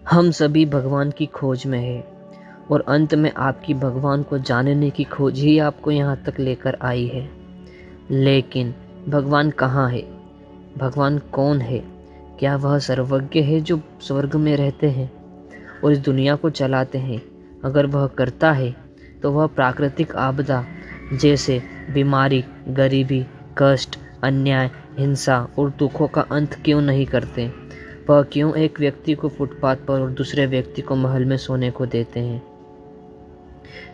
हम सभी भगवान की खोज में हैं और अंत में आपकी भगवान को जानने की खोज ही आपको यहाँ तक लेकर आई है। लेकिन भगवान कहाँ है? भगवान कौन है? क्या वह सर्वज्ञ है जो स्वर्ग में रहते हैं और इस दुनिया को चलाते हैं? अगर वह करता है तो वह प्राकृतिक आपदा जैसे बीमारी, गरीबी, कष्ट, अन्याय, हिंसा और दुखों का अंत क्यों नहीं करते? वह क्यों एक व्यक्ति को फुटपाथ पर और दूसरे व्यक्ति को महल में सोने को देते हैं?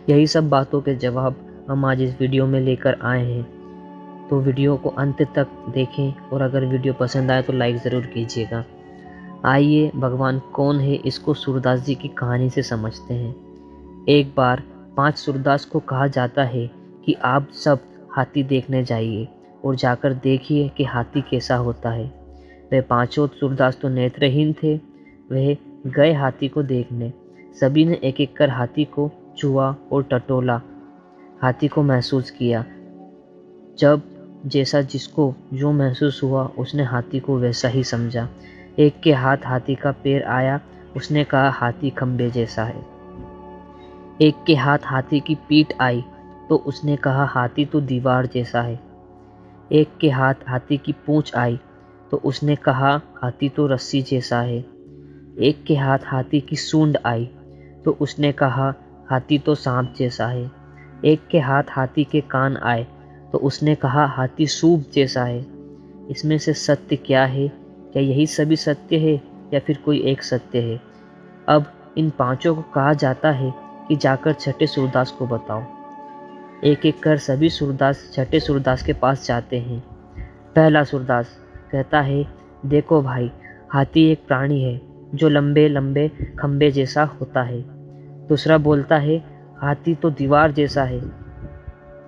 यही सब बातों के जवाब हम आज इस वीडियो में लेकर आए हैं। तो वीडियो को अंत तक देखें और अगर वीडियो पसंद आए तो लाइक ज़रूर कीजिएगा। आइए भगवान कौन है इसको सूरदास जी की कहानी से समझते हैं। एक बार 5 सूरदास को कहा जाता है कि आप सब हाथी देखने जाइए और जाकर देखिए कि हाथी कैसा होता है। वे 5 सूरदास तो नेत्रहीन थे। वह गए हाथी को देखने। सभी ने एक एक कर हाथी को छुआ और टटोला, हाथी को महसूस किया। जब जैसा जिसको जो महसूस हुआ उसने हाथी को वैसा ही समझा। एक के हाथ हाथी का पैर आया, उसने कहा हाथी खंबे जैसा है। एक के हाथ हाथी की पीठ आई तो उसने कहा हाथी तो दीवार जैसा है। एक के हाथ हाथी की पूंछ आई तो उसने कहा हाथी तो रस्सी जैसा है। एक के हाथ हाथी की सूंड आई तो उसने कहा हाथी तो सांप जैसा है। एक के हाथ हाथी के कान आए तो उसने कहा हाथी सूप जैसा है। इसमें से सत्य क्या है? क्या यही सभी सत्य है या फिर कोई एक सत्य है? अब इन 5 को कहा जाता है कि जाकर छठे सूरदास को बताओ। एक एक कर सभी सूरदास छठे सूरदास के पास जाते हैं। पहला सूरदास कहता है, देखो भाई, हाथी एक प्राणी है जो लंबे लंबे खंबे जैसा होता है। दूसरा बोलता है, हाथी तो दीवार जैसा है।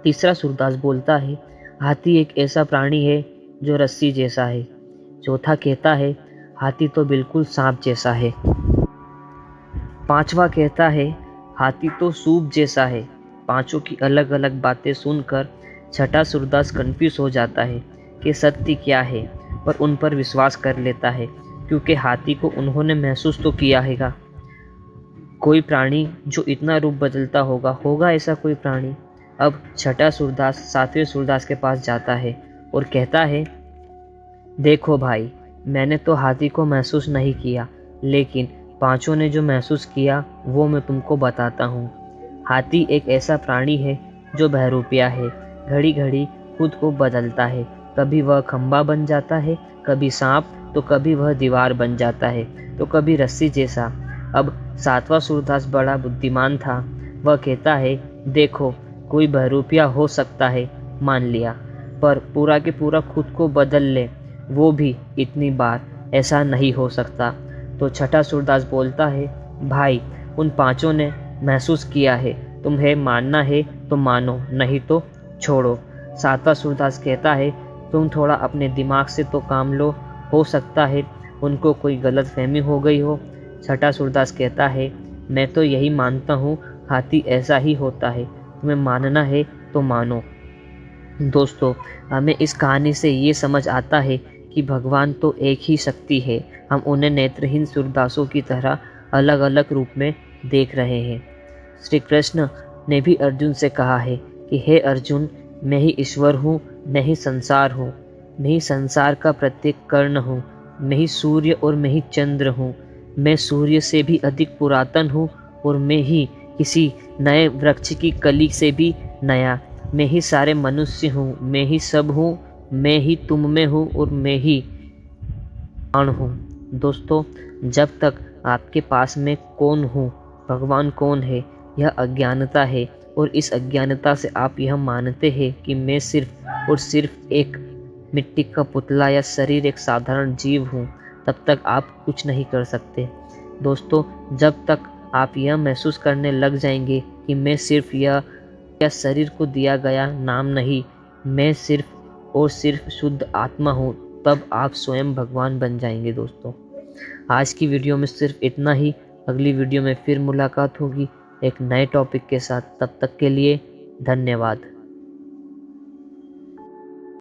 तीसरा सूरदास बोलता है, हाथी एक ऐसा प्राणी है जो रस्सी जैसा है। चौथा कहता है, हाथी तो बिल्कुल सांप जैसा है। पांचवा कहता है, हाथी तो सूप जैसा है। 5 की अलग अलग बातें सुनकर छठा सूरदास कंफ्यूज हो जाता है कि सत्य क्या है, पर उन पर विश्वास कर लेता है क्योंकि हाथी को उन्होंने महसूस तो किया हैगा। कोई प्राणी जो इतना रूप बदलता होगा ऐसा कोई प्राणी। अब छठा सूरदास 7वें सूरदास के पास जाता है और कहता है, देखो भाई, मैंने तो हाथी को महसूस नहीं किया, लेकिन 5 ने जो महसूस किया वो मैं तुमको बताता हूँ। हाथी एक ऐसा प्राणी है जो बहरूपिया है, घड़ी घड़ी खुद को बदलता है। कभी वह खंबा बन जाता है, कभी सांप, तो कभी वह दीवार बन जाता है, तो कभी रस्सी जैसा। अब 7वां सूरदास बड़ा बुद्धिमान था। वह कहता है, देखो, कोई बहरूपिया हो सकता है, मान लिया, पर पूरा के पूरा खुद को बदल ले, वो भी इतनी बार, ऐसा नहीं हो सकता। तो छठा सूरदास बोलता है, भाई, उन 5 ने महसूस किया है, तुम्हें मानना है तो मानो, नहीं तो छोड़ो। 7वां सूरदास कहता है, तुम थोड़ा अपने दिमाग से तो काम लो, हो सकता है उनको कोई गलत फहमी हो गई हो। छठा सूरदास कहता है, मैं तो यही मानता हूँ, हाथी ऐसा ही होता है, तुम्हें मानना है तो मानो। दोस्तों, हमें इस कहानी से ये समझ आता है कि भगवान तो एक ही शक्ति है। हम उन्हें नेत्रहीन सूरदासों की तरह अलग अलग रूप में देख रहे हैं। श्री कृष्ण ने भी अर्जुन से कहा है कि हे अर्जुन, मैं ही ईश्वर हूँ, मैं ही संसार हूँ, मैं ही संसार का प्रत्येक कर्ण हूँ, मैं ही सूर्य और मैं ही चंद्र हूँ, मैं सूर्य से भी अधिक पुरातन हूँ और मैं ही किसी नए वृक्ष की कली से भी नया, मैं ही सारे मनुष्य हूँ, मैं ही सब हूँ, मैं ही तुम में हूँ और मैं ही प्राण हूँ। दोस्तों, जब तक आपके पास में कौन हूँ, भगवान कौन है, यह अज्ञानता है और इस अज्ञानता से आप यह मानते हैं कि मैं सिर्फ और सिर्फ एक मिट्टी का पुतला या शरीर, एक साधारण जीव हूँ, तब तक आप कुछ नहीं कर सकते। दोस्तों, जब तक आप यह महसूस करने लग जाएंगे कि मैं सिर्फ यह शरीर को दिया गया नाम नहीं, मैं सिर्फ और सिर्फ शुद्ध आत्मा हूँ, तब आप स्वयं भगवान बन जाएंगे। दोस्तों, आज की वीडियो में सिर्फ इतना ही। अगली वीडियो में फिर मुलाकात होगी एक नए टॉपिक के साथ। तब तक के लिए धन्यवाद।